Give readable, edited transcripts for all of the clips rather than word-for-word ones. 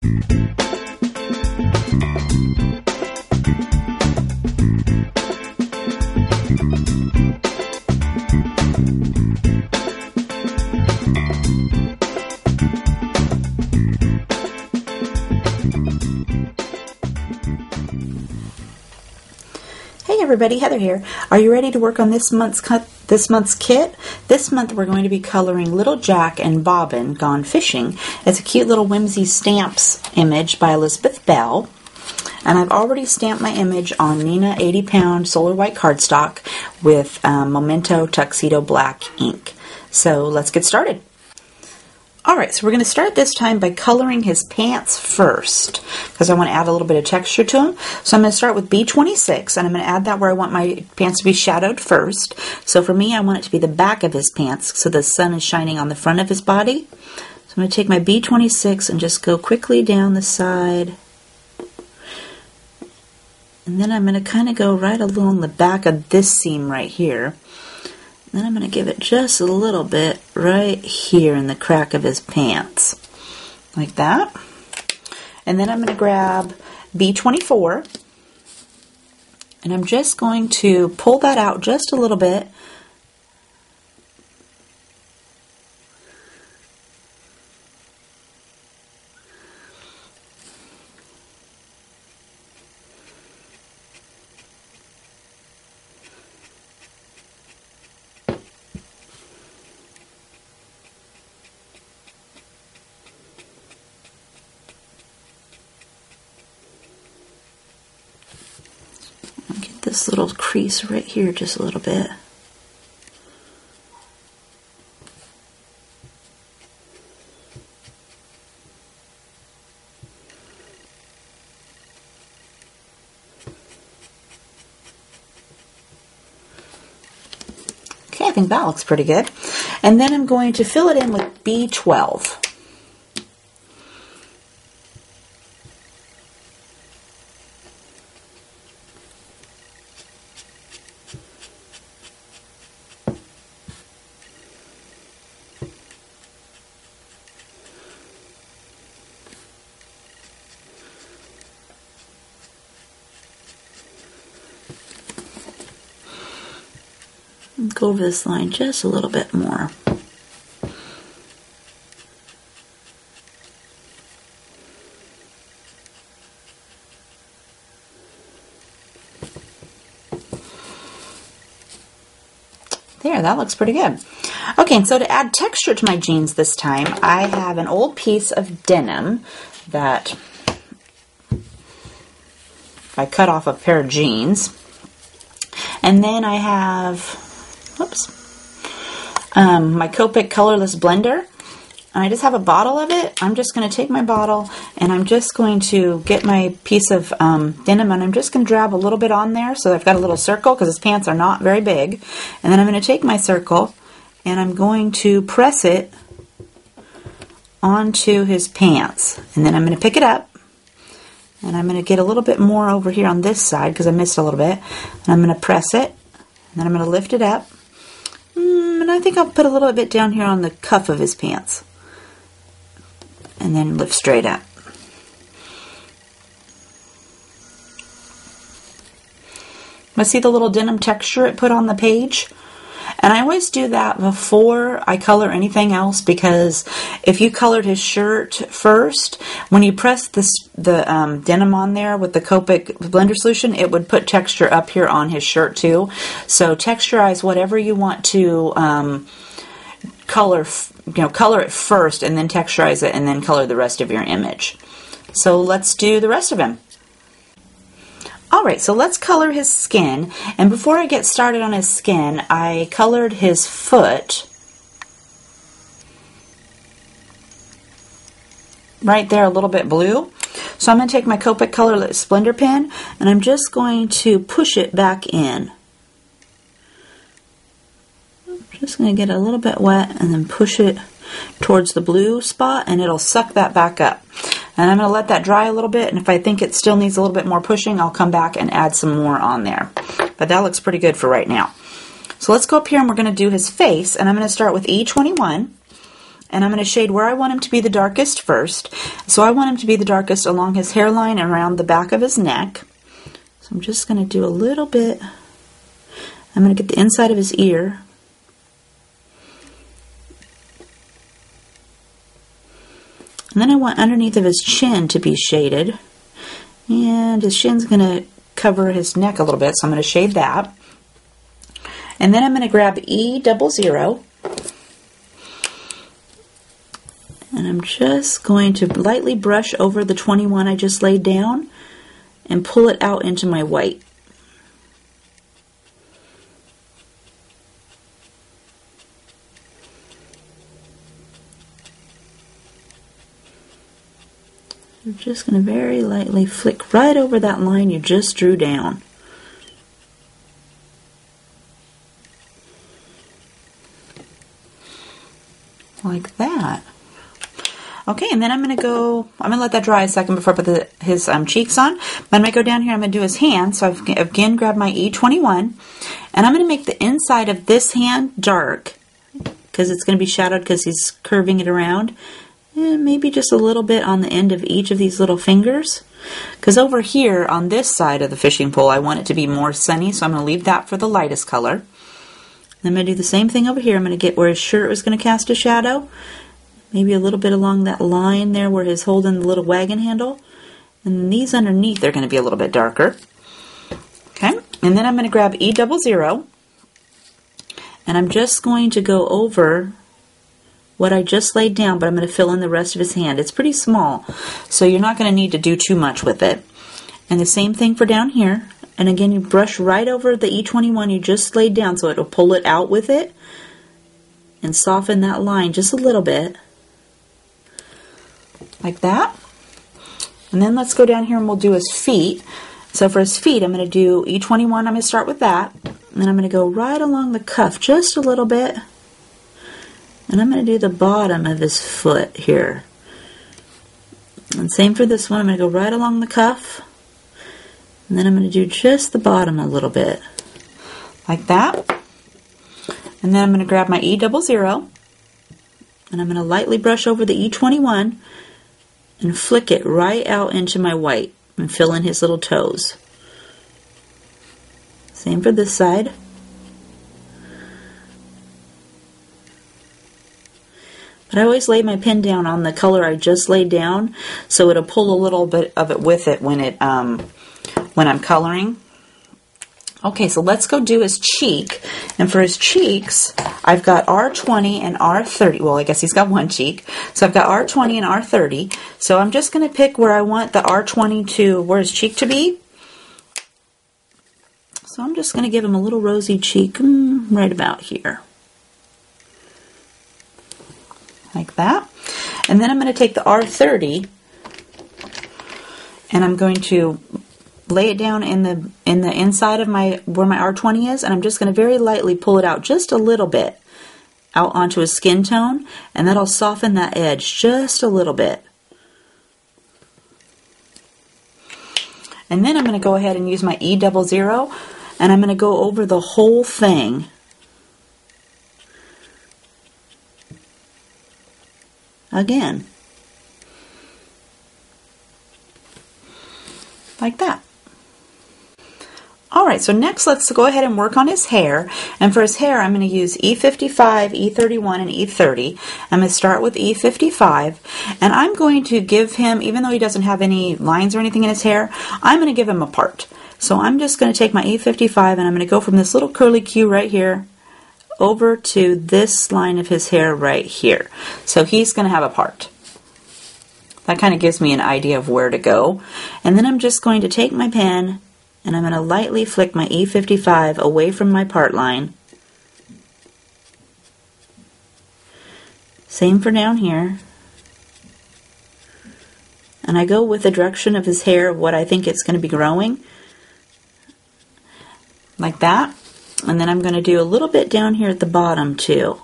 Hey everybody, Heather here. Are you ready to work on this month's kit? This month we're going to be coloring Little Jack and Bobbin Gone Fishing. It's a cute little Whimsy stamps image by Elizabeth Bell. And I've already stamped my image on Neenah 80-pound solar white cardstock with Memento Tuxedo Black ink. So let's get started. Alright, so we're going to start this time by coloring his pants first, because I want to add a little bit of texture to them. So I'm going to start with B26, and I'm going to add that where I want my pants to be shadowed first. So for me, I want it to be the back of his pants, so the sun is shining on the front of his body. So I'm going to take my B26 and just go quickly down the side. And then I'm going to kind of go right along the back of this seam right here. Then I'm going to give it just a little bit right here in the crack of his pants, like that. And then I'm going to grab B24, and I'm just going to pull that out just a little bit. This little crease right here just a little bit. Okay, I think that looks pretty good. And then I'm going to fill it in with B12. Go over this line just a little bit more. There, that looks pretty good. Okay, and so to add texture to my jeans this time, I have an old piece of denim that I cut off a pair of jeans. And then I have my Copic colorless blender, and I just have a bottle of it. I'm just going to take my bottle and I'm just going to get my piece of denim, and I'm just going to drab a little bit on there so that I've got a little circle because his pants are not very big. And then I'm going to take my circle and I'm going to press it onto his pants, and then I'm going to pick it up and I'm going to get a little bit more over here on this side because I missed a little bit, and I'm going to press it, and then I'm going to lift it up. And I think I'll put a little bit down here on the cuff of his pants. And then lift straight up. I see the little denim texture it put on the page. And I always do that before I color anything else, because if you colored his shirt first, when you press the denim on there with the Copic blender solution, it would put texture up here on his shirt too. So texturize whatever you want to color, color it first and then texturize it and then color the rest of your image. So let's do the rest of him. Alright, so let's color his skin, and before I get started on his skin, I colored his foot right there a little bit blue. So I'm going to take my Copic colorless blender pen and I'm just going to push it back in. I'm just going to get a little bit wet and then push it towards the blue spot, and it'll suck that back up. And I'm going to let that dry a little bit, and if I think it still needs a little bit more pushing, I'll come back and add some more on there. But that looks pretty good for right now. So let's go up here and we're going to do his face, and I'm going to start with E21. And I'm going to shade where I want him to be the darkest first. So I want him to be the darkest along his hairline and around the back of his neck. So I'm just going to do a little bit. I'm going to get the inside of his ear. And then I want underneath of his chin to be shaded. And his chin's going to cover his neck a little bit, so I'm going to shade that. And then I'm going to grab E00. And I'm just going to lightly brush over the 21 I just laid down and pull it out into my white. You're just going to very lightly flick right over that line you just drew down. Like that. Okay, and then I'm going to let that dry a second before I put his cheeks on. I'm going to go down here, I'm going to do his hand. So I've again grabbed my E21, and I'm going to make the inside of this hand dark because it's going to be shadowed because he's curving it around. And maybe just a little bit on the end of each of these little fingers. Because over here on this side of the fishing pole, I want it to be more sunny, so I'm going to leave that for the lightest color. I'm going to do the same thing over here. I'm going to get where his shirt was going to cast a shadow. Maybe a little bit along that line there where he's holding the little wagon handle. And these underneath are going to be a little bit darker. Okay, and then I'm going to grab E00. And I'm just going to go over what I just laid down, but I'm going to fill in the rest of his hand. It's pretty small, so you're not going to need to do too much with it. And the same thing for down here. And again, you brush right over the E21 you just laid down so it'll pull it out with it and soften that line just a little bit. Like that. And then let's go down here and we'll do his feet. So for his feet, I'm going to do E21. I'm going to start with that. And then I'm going to go right along the cuff just a little bit. And I'm going to do the bottom of his foot here. And same for this one. I'm going to go right along the cuff. And then I'm going to do just the bottom a little bit. Like that. And then I'm going to grab my E00. And I'm going to lightly brush over the E21 and flick it right out into my white and fill in his little toes. Same for this side. But I always lay my pen down on the color I just laid down, so it'll pull a little bit of it with it when I'm coloring. Okay, so let's go do his cheek. And for his cheeks, I've got R20 and R30. Well, I guess he's got one cheek. So I've got R20 and R30. So I'm just going to pick where I want the R20 to, where his cheek to be. So I'm just going to give him a little rosy cheek right about here. Like that. And then I'm going to take the R30 and I'm going to lay it down in the inside of where my R20 is, and I'm just going to very lightly pull it out just a little bit out onto his skin tone, and that'll soften that edge just a little bit. And then I'm going to go ahead and use my E00 and I'm going to go over the whole thing. Again. Like that. Alright, so next let's go ahead and work on his hair. And for his hair, I'm going to use E55, E31, and E30. I'm going to start with E55. And I'm going to give him, even though he doesn't have any lines or anything in his hair, I'm going to give him a part. So I'm just going to take my E55 and I'm going to go from this little curly Q right here over to this line of his hair right here. So he's going to have a part. That kind of gives me an idea of where to go. And then I'm just going to take my pen and I'm going to lightly flick my E55 away from my part line. Same for down here. And I go with the direction of his hair, what I think it's going to be growing. Like that. And then I'm going to do a little bit down here at the bottom too.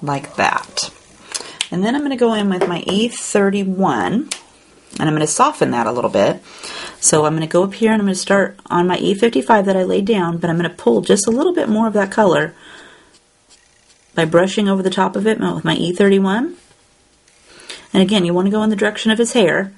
Like that. And then I'm going to go in with my E31 and I'm going to soften that a little bit. So I'm going to go up here and I'm going to start on my E55 that I laid down, but I'm going to pull just a little bit more of that color by brushing over the top of it with my E31. And again, you want to go in the direction of his hair.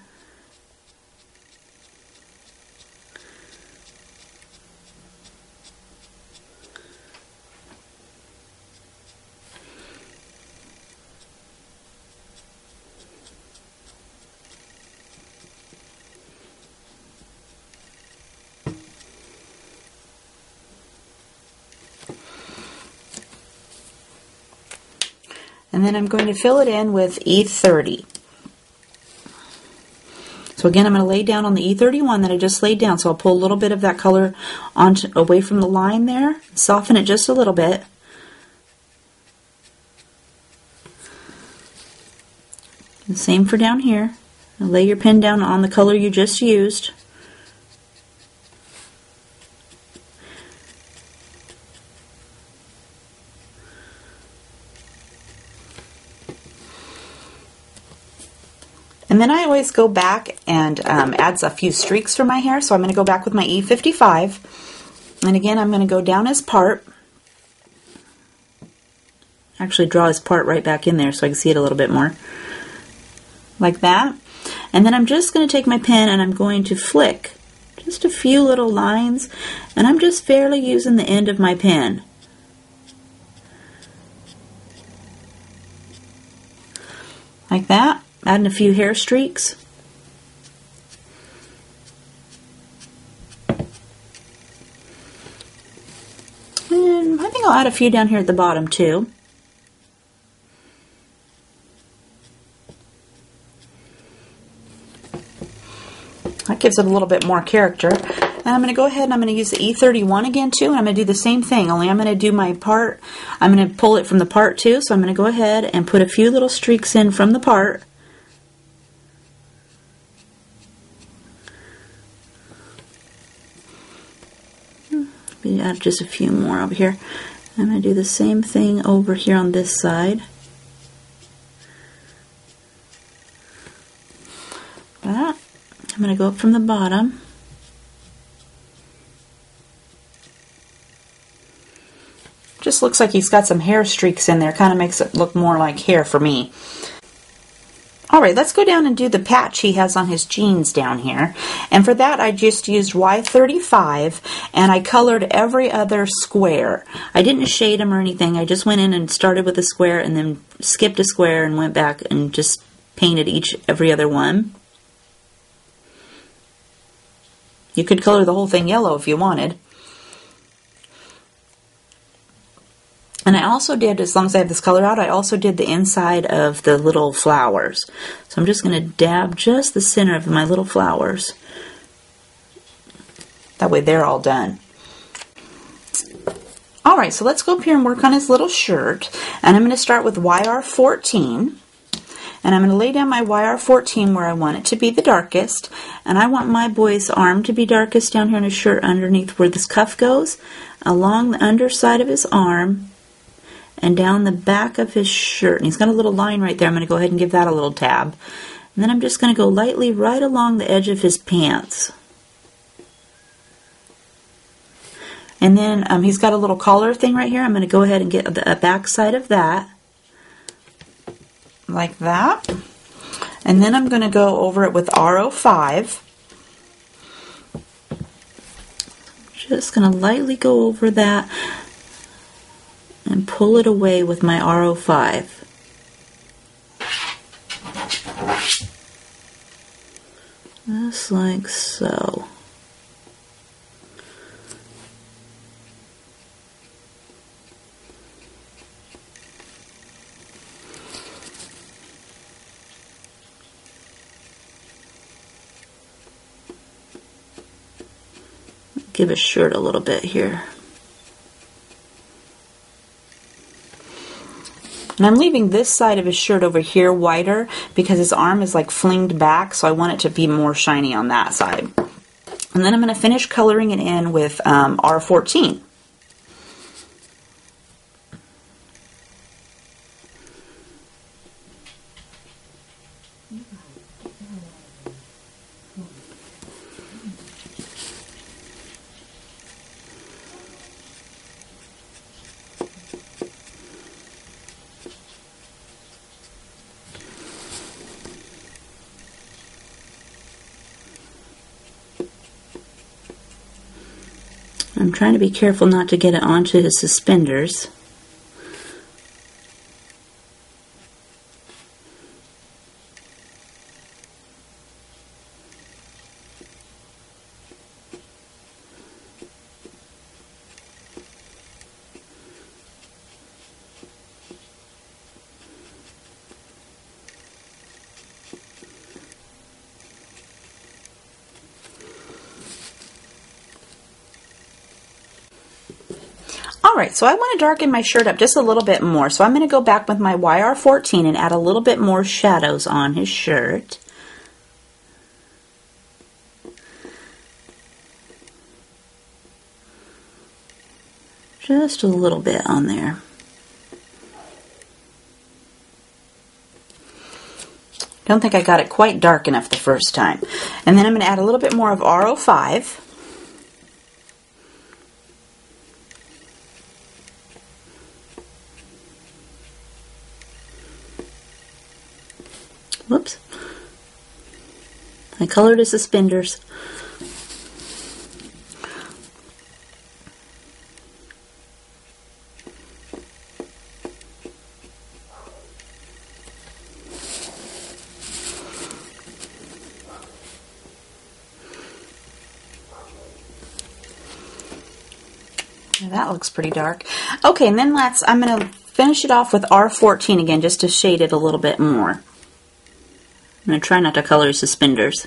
And then I'm going to fill it in with E30. So again, I'm going to lay down on the E31 that I just laid down. So I'll pull a little bit of that color away from the line there, soften it just a little bit. And same for down here. Lay your pen down on the color you just used. And then I always go back and add a few streaks for my hair. So I'm going to go back with my E55. And again, I'm going to go down his part. Actually draw his part right back in there so I can see it a little bit more. Like that. And then I'm just going to take my pen and I'm going to flick just a few little lines. And I'm just barely using the end of my pen. Like that. Adding a few hair streaks. And I think I'll add a few down here at the bottom too. That gives it a little bit more character. And I'm going to go ahead and I'm going to use the E31 again too. And I'm going to do the same thing, only I'm going to do my part. I'm going to pull it from the part too. So I'm going to go ahead and put a few little streaks in from the part. Add just a few more over here. I'm going to do the same thing over here on this side. That. I'm going to go up from the bottom. Just looks like he's got some hair streaks in there. Kind of makes it look more like hair for me. Alright, let's go down and do the patch he has on his jeans down here. And for that I just used Y35 and I colored every other square. I didn't shade them or anything. I just went in and started with a square and then skipped a square and went back and just painted every other one. You could color the whole thing yellow if you wanted. And I also did, as long as I have this color out, I also did the inside of the little flowers. So I'm just going to dab just the center of my little flowers. That way they're all done. Alright, so let's go up here and work on his little shirt. And I'm going to start with YR14. And I'm going to lay down my YR14 where I want it to be the darkest. And I want my boy's arm to be darkest down here in his shirt underneath where this cuff goes. Along the underside of his arm. And down the back of his shirt. And he's got a little line right there. I'm going to go ahead and give that a little tab. And then I'm just going to go lightly right along the edge of his pants. And then he's got a little collar thing right here. I'm going to go ahead and get the back side of that. Like that. And then I'm going to go over it with R05. Just going to lightly go over that. And pull it away with my R05. Just like so. Give his shirt a little bit here. And I'm leaving this side of his shirt over here wider because his arm is like flinged back, so I want it to be more shiny on that side. And then I'm going to finish coloring it in with R14. I'm trying to be careful not to get it onto his suspenders. Alright, so I want to darken my shirt up just a little bit more. So I'm going to go back with my YR14 and add a little bit more shadows on his shirt. Just a little bit on there. Don't think I got it quite dark enough the first time. And then I'm going to add a little bit more of R05. Whoops. I colored his suspenders. That looks pretty dark. Okay, and then I'm going to finish it off with R14 again just to shade it a little bit more. I'm going to try not to color his suspenders.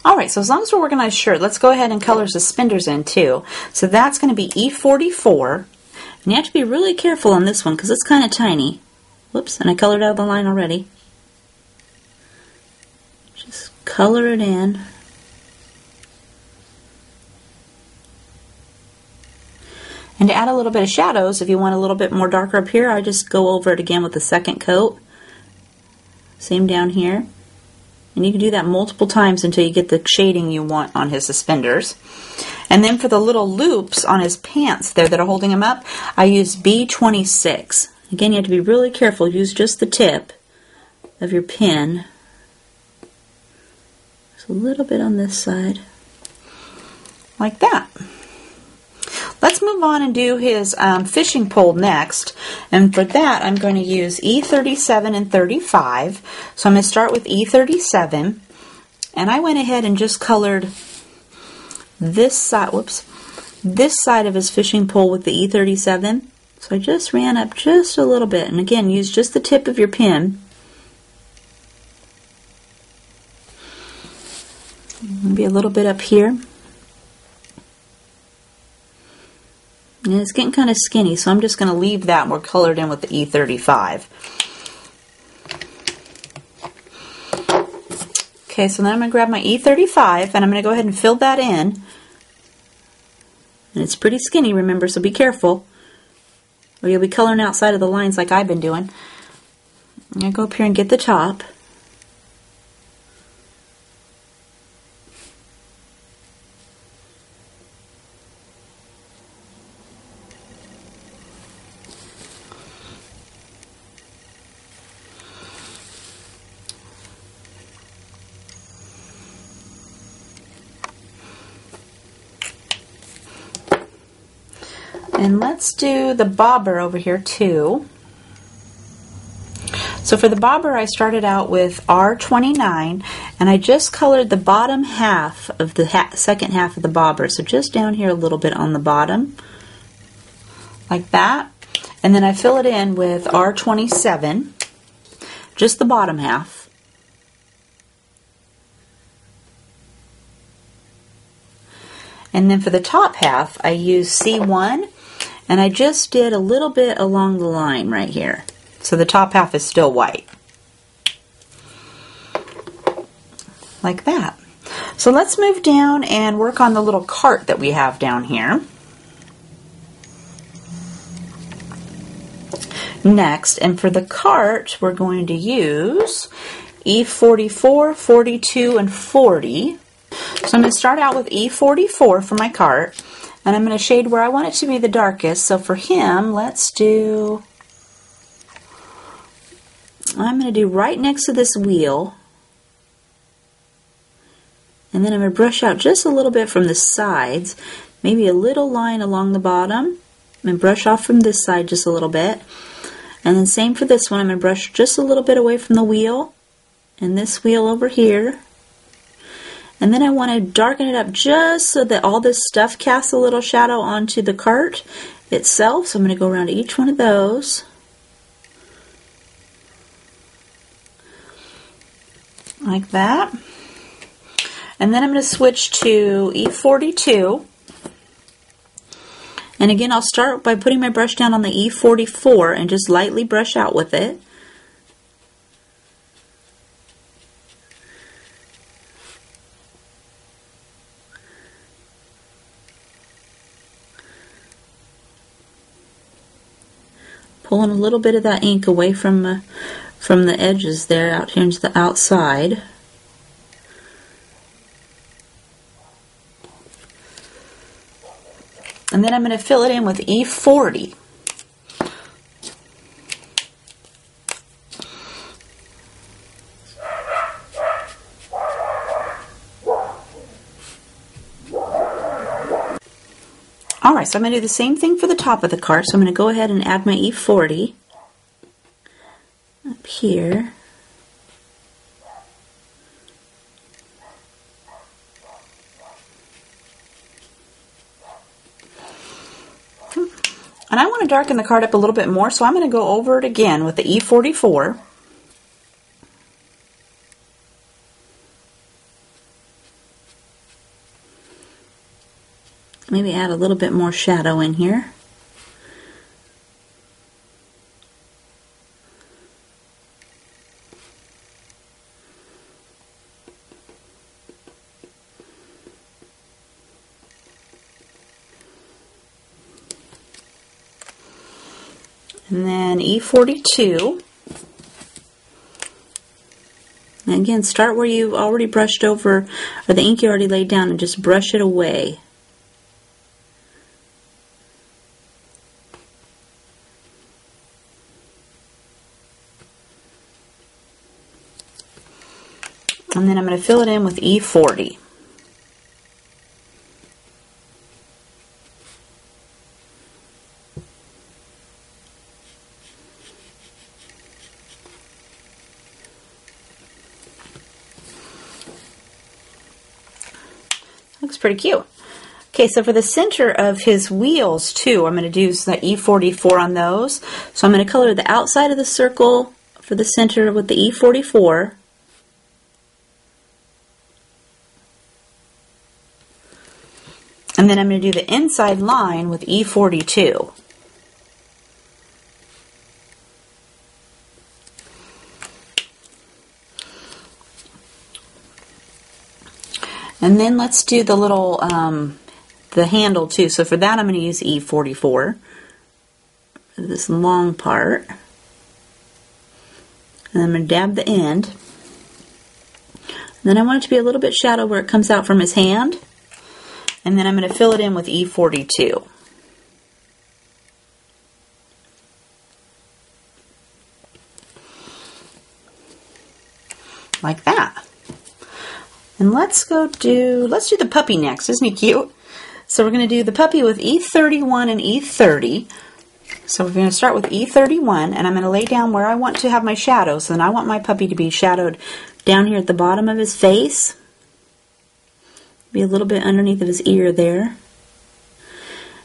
Alright, so as long as we're working on his shirt, let's go ahead and color suspenders in too. So that's going to be E44. And you have to be really careful on this one because it's kind of tiny. Whoops, and I colored out the line already. Just color it in. And to add a little bit of shadows, if you want a little bit more darker up here, I just go over it again with the second coat. Same down here. And you can do that multiple times until you get the shading you want on his suspenders. And then for the little loops on his pants there that are holding him up, I use B26. Again, you have to be really careful. Use just the tip of your pen. Just a little bit on this side. Like that. Let's move on and do his fishing pole next. And for that, I'm going to use E37 and 35. So I'm going to start with E37. And I went ahead and just colored this side, this side of his fishing pole with the E37. So I just ran up just a little bit. And again, use just the tip of your pen. Maybe a little bit up here. And it's getting kind of skinny, so I'm just going to leave that more colored in with the E35. Okay, so then I'm going to grab my E35 and I'm going to go ahead and fill that in. And it's pretty skinny, remember, so be careful, or you'll be coloring outside of the lines like I've been doing. I'm going to go up here and get the top. And let's do the bobber over here too. So for the bobber, I started out with R29, and I just colored the bottom half of the second half of the bobber. So just down here a little bit on the bottom, like that. And then I fill it in with R27, just the bottom half. And then for the top half, I use C1. And I just did a little bit along the line right here. So the top half is still white. Like that. So let's move down and work on the little cart that we have down here. Next, and for the cart, we're going to use E44, 42, and 40. So I'm going to start out with E44 for my cart, and I'm going to shade where I want it to be the darkest. So for him, let's do, I'm going to do right next to this wheel, and then I'm going to brush out just a little bit from the sides, maybe a little line along the bottom, and brush off from this side just a little bit. And then same for this one, I'm going to brush just a little bit away from the wheel, and this wheel over here. And then I want to darken it up just so that all this stuff casts a little shadow onto the cart itself. So I'm going to go around to each one of those. Like that. And then I'm going to switch to E42. And again, I'll start by putting my brush down on the E44 and just lightly brush out with it. Pulling a little bit of that ink away from the edges there out here into the outside. And then I'm going to fill it in with E40. Alright, so I'm going to do the same thing for the top of the cart. So I'm going to go ahead and add my E40 up here. And I want to darken the card up a little bit more, so I'm going to go over it again with the E44. Maybe add a little bit more shadow in here. And then E42. And again, start where you already brushed over, or the ink you already laid down, and just brush it away. And then I'm going to fill it in with E40. Looks pretty cute. Okay, so for the center of his wheels too, I'm going to use the E44 on those. So I'm going to color the outside of the circle for the center with the E44. And then I'm going to do the inside line with E42. And then let's do the little, the handle too. So for that I'm going to use E44 for this long part. And I'm going to dab the end. And then I want it to be a little bit shadow where it comes out from his hand. And then I'm going to fill it in with E42. Like that. And let's do the puppy next. Isn't he cute? So we're going to do the puppy with E31 and E30. So we're going to start with E31, and I'm going to lay down where I want to have my shadows. And I want my puppy to be shadowed down here at the bottom of his face. Be a little bit underneath of his ear there.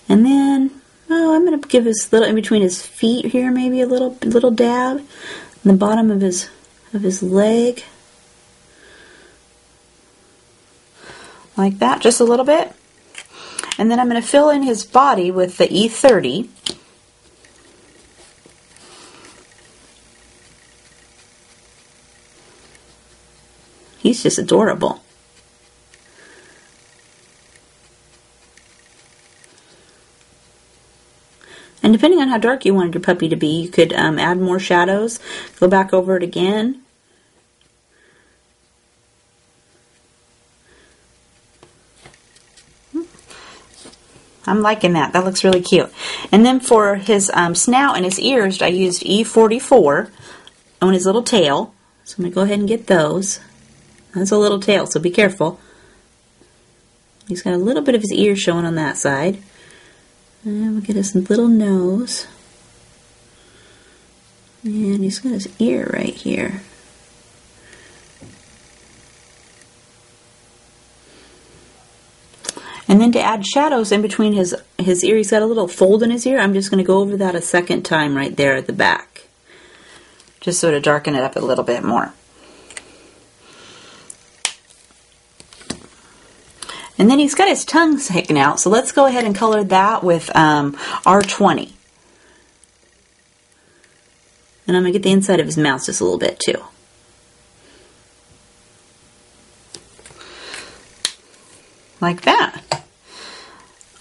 And then, oh, I'm going to give his little, in between his feet here, maybe a little dab. And the bottom of his leg. Like that, just a little bit. And then I'm going to fill in his body with the E30. He's just adorable. And depending on how dark you wanted your puppy to be, you could add more shadows, go back over it again. I'm liking that. That looks really cute. And then for his snout and his ears, I used E44 on his little tail. So I'm going to go ahead and get those. That's a little tail, so be careful. He's got a little bit of his ear showing on that side. And we'll get his little nose. And he's got his ear right here. And then to add shadows in between his ear, he's got a little fold in his ear. I'm just going to go over that a second time right there at the back. Just sort of darken it up a little bit more. And then he's got his tongue sticking out, so let's go ahead and color that with R20. And I'm going to get the inside of his mouth just a little bit too. Like that.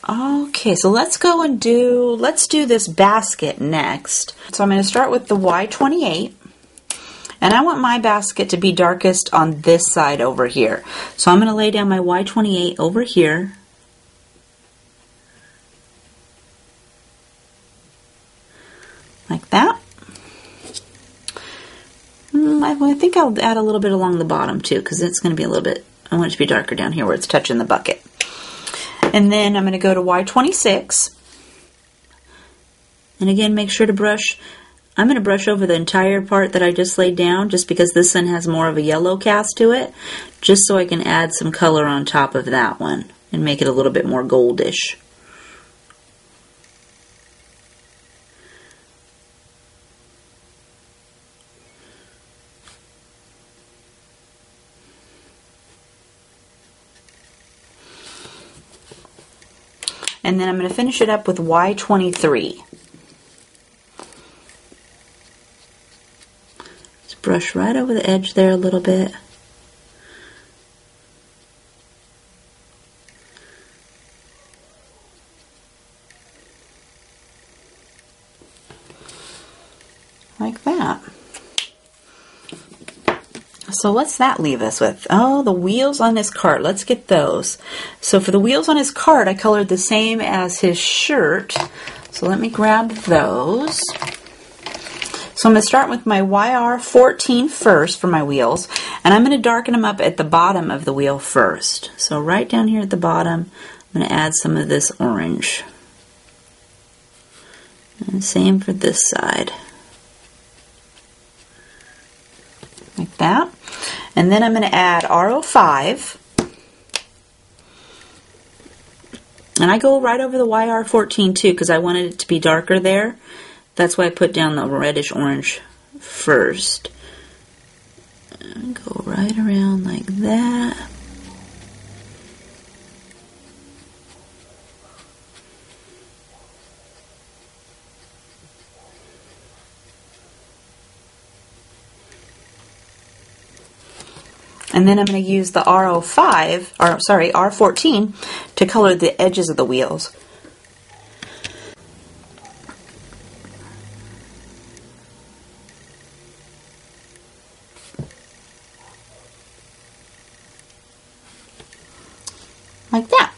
Okay, so let's go and do this basket next. So I'm going to start with the Y28, and I want my basket to be darkest on this side over here. So I'm going to lay down my Y28 over here. Like that. I think I'll add a little bit along the bottom too, because it's going to be a little bit, I want it to be darker down here where it's touching the bucket. And then I'm going to go to Y26. And again, make sure to brush. I'm going to brush over the entire part that I just laid down, just because this one has more of a yellow cast to it, just so I can add some color on top of that one and make it a little bit more goldish. And then I'm going to finish it up with Y23. Just brush right over the edge there a little bit. Like that. So what's that leave us with? Oh, the wheels on his cart. Let's get those. So for the wheels on his cart, I colored the same as his shirt. So let me grab those. So I'm going to start with my YR14 first for my wheels. And I'm going to darken them up at the bottom of the wheel first. So right down here at the bottom, I'm going to add some of this orange. And same for this side. Like that. And then I'm going to add R05. And I go right over the YR14 too, because I wanted it to be darker there. That's why I put down the reddish orange first. And go right around like that. And then I'm going to use the R14 to color the edges of the wheels. Like that.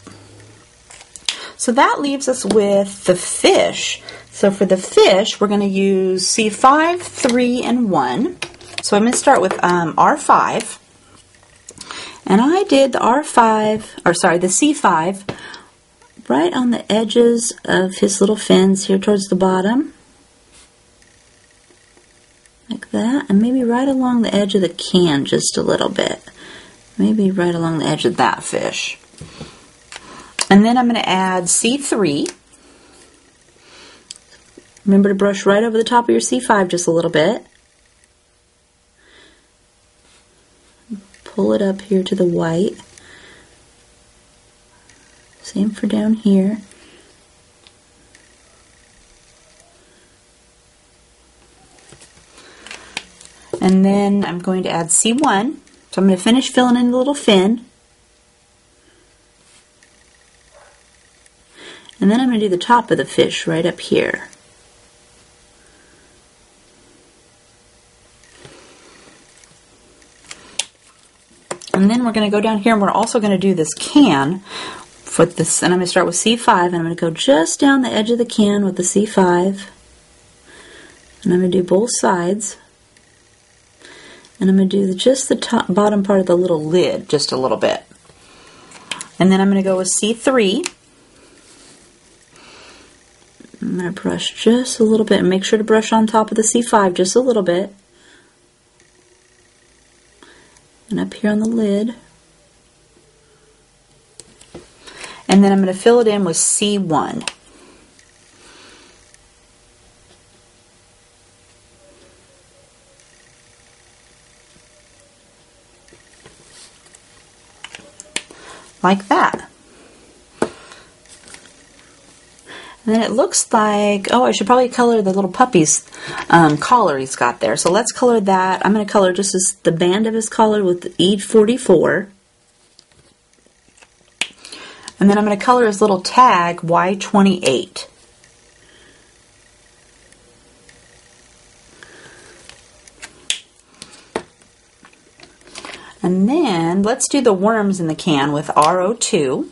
So that leaves us with the fish. So for the fish, we're going to use C5, 3, and 1. So I'm going to start with R5. And I did the the C5 right on the edges of his little fins here towards the bottom. Like that. And maybe right along the edge of the can just a little bit. Maybe right along the edge of that fish. And then I'm going to add C3. Remember to brush right over the top of your C5 just a little bit. Pull it up here to the white. Same for down here. And then I'm going to add C1. So I'm going to finish filling in the little fin. And then then I'm going to do the top of the fish right up here. And then we're going to go down here and we're also going to do this can for this, and I'm going to start with C5 and I'm going to go just down the edge of the can with the C5, and I'm going to do both sides, and I'm going to do just the top, bottom part of the little lid just a little bit. And then I'm going to go with C3. I'm going to brush just a little bit and make sure to brush on top of the C5 just a little bit. And up here on the lid. And then I'm going to fill it in with C1. Like that. And then it looks like, oh, I should probably color the little puppy's collar he's got there. So let's color that. I'm going to color just the band of his collar with E44. And then I'm going to color his little tag Y28. And then let's do the worms in the can with RO2.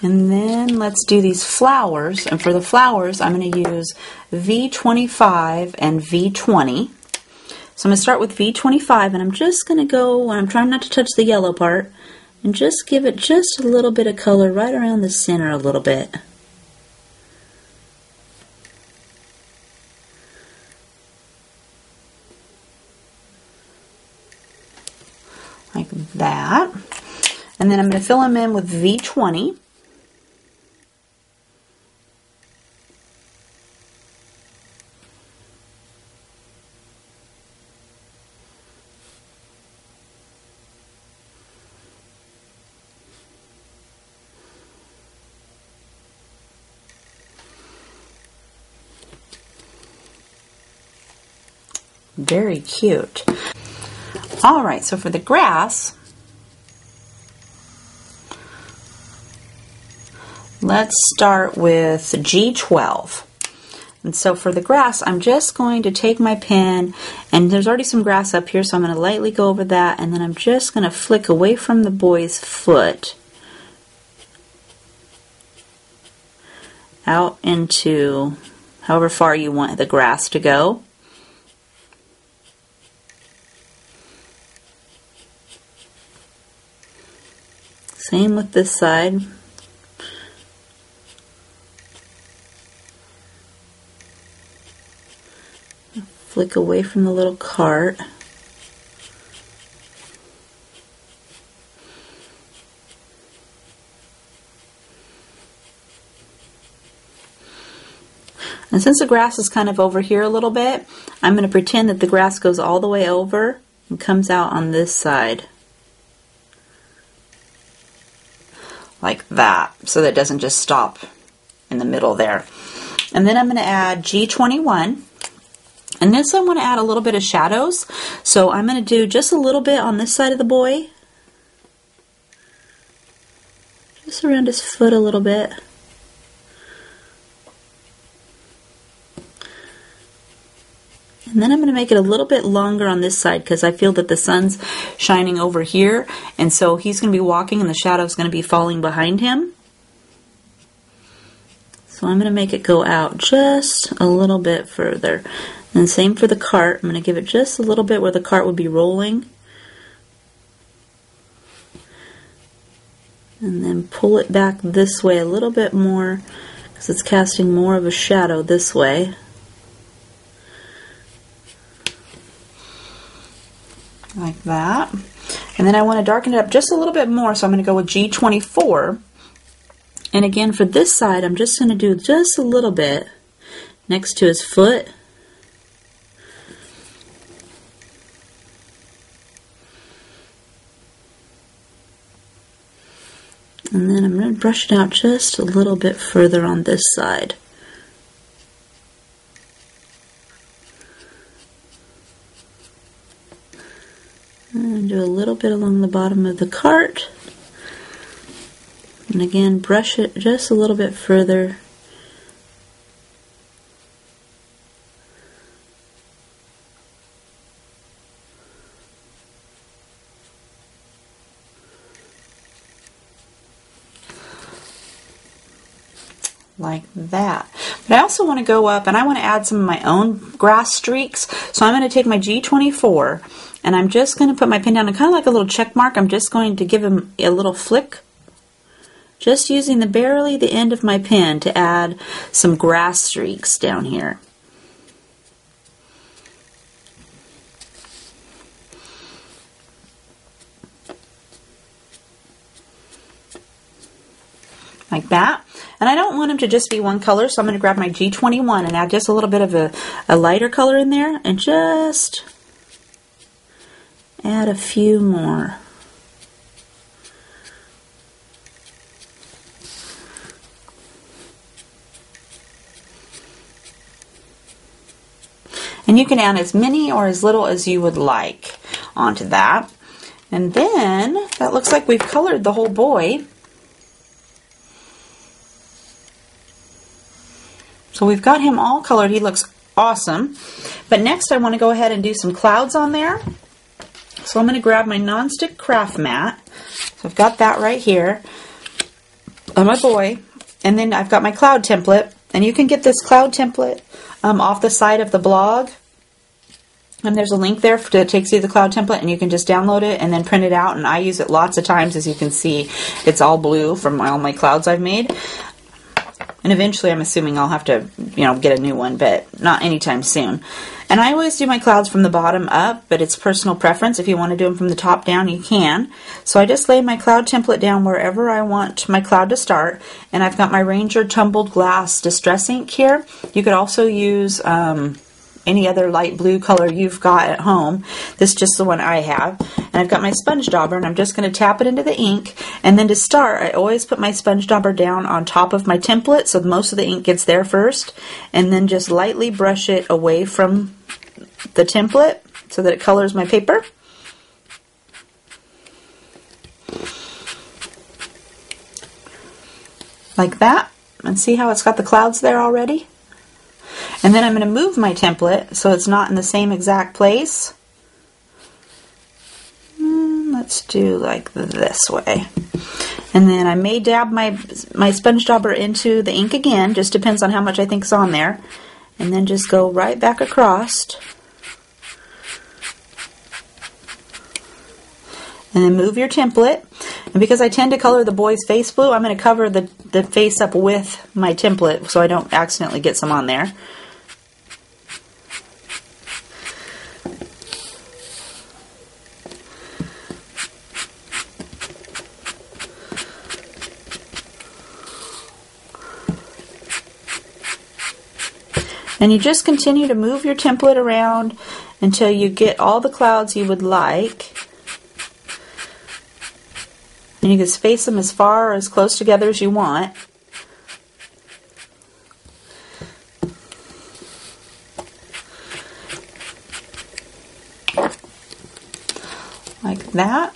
And then let's do these flowers, and for the flowers I'm going to use V25 and V20. So I'm going to start with V25, and I'm just going to go, and I'm trying not to touch the yellow part, and just give it just a little bit of color right around the center a little bit. Like that. And then I'm going to fill them in with V20. Very cute. Alright, so for the grass, let's start with G12. And so for the grass, I'm just going to take my pen, and there's already some grass up here, so I'm going to lightly go over that, and then I'm just going to flick away from the boy's foot out into however far you want the grass to go. Same with this side. Flick away from the little cart. And since the grass is kind of over here a little bit, I'm going to pretend that the grass goes all the way over and comes out on this side. Like that, so that it doesn't just stop in the middle there. And then I'm going to add G21. And this I want to add a little bit of shadows. So I'm going to do just a little bit on this side of the boy. Just around his foot a little bit. And then I'm going to make it a little bit longer on this side because I feel that the sun's shining over here, and so he's going to be walking and the shadow's going to be falling behind him. So I'm going to make it go out just a little bit further. And same for the cart. I'm going to give it just a little bit where the cart would be rolling. And then pull it back this way a little bit more because it's casting more of a shadow this way. Like that. And then I want to darken it up just a little bit more, so I'm going to go with G24. And again, for this side, I'm just going to do just a little bit next to his foot. And then I'm going to brush it out just a little bit further on this side. And do a little bit along the bottom of the cart. And again, brush it just a little bit further. Like that. But I also want to go up and I want to add some of my own grass streaks. So I'm going to take my G24 and I'm just going to put my pin down and kind of like a little check mark. I'm just going to give him a little flick. Just using barely the end of my pin to add some grass streaks down here. Like that. And I don't want them to just be one color, so I'm going to grab my G21 and add just a little bit of a lighter color in there and just add a few more. And you can add as many or as little as you would like onto that. And then that looks like we've colored the whole boy. So we've got him all colored. He looks awesome. But next I want to go ahead and do some clouds on there. So I'm going to grab my nonstick craft mat. So I've got that right here on my boy. And then I've got my cloud template. And you can get this cloud template off the side of the blog. And there's a link there that takes you to the cloud template, and you can just download it and then print it out. And I use it lots of times. As you can see, it's all blue from all my clouds I've made. And eventually I'm assuming I'll have to, get a new one, but not anytime soon. And I always do my clouds from the bottom up, but it's personal preference. If you want to do them from the top down, you can. So I just lay my cloud template down wherever I want my cloud to start. And I've got my Ranger Tumbled Glass Distress Ink here. You could also use any other light blue color you've got at home. This is just the one I have. And I've got my sponge dauber, and I'm just going to tap it into the ink. And then to start, I always put my sponge dauber down on top of my template so most of the ink gets there first. And then just lightly brush it away from the template so that it colors my paper. Like that. And see how it's got the clouds there already? And then I'm going to move my template so it's not in the same exact place. Let's do like this way. And then I may dab my sponge dauber into the ink again, just depends on how much I think is on there. And then just go right back across. And then move your template. And because I tend to color the boy's face blue, I'm going to cover the face up with my template so I don't accidentally get some on there. And you just continue to move your template around until you get all the clouds you would like. And you can space them as far or as close together as you want. Like that.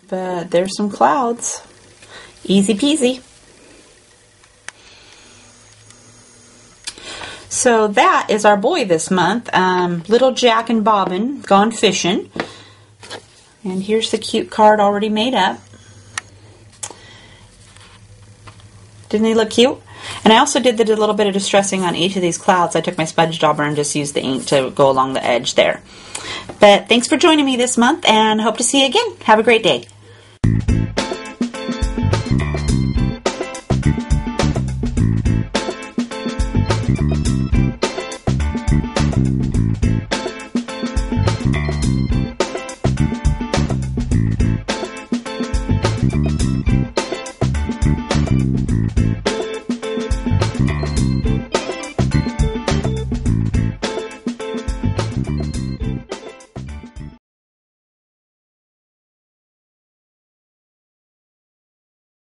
But there's some clouds. Easy peasy. So that is our boy this month, Little Jack and Bobbin gone fishing. And here's the cute card already made up. Didn't he look cute? And I also did a little bit of distressing on each of these clouds. I took my sponge dauber and just used the ink to go along the edge there. But thanks for joining me this month, and hope to see you again. Have a great day.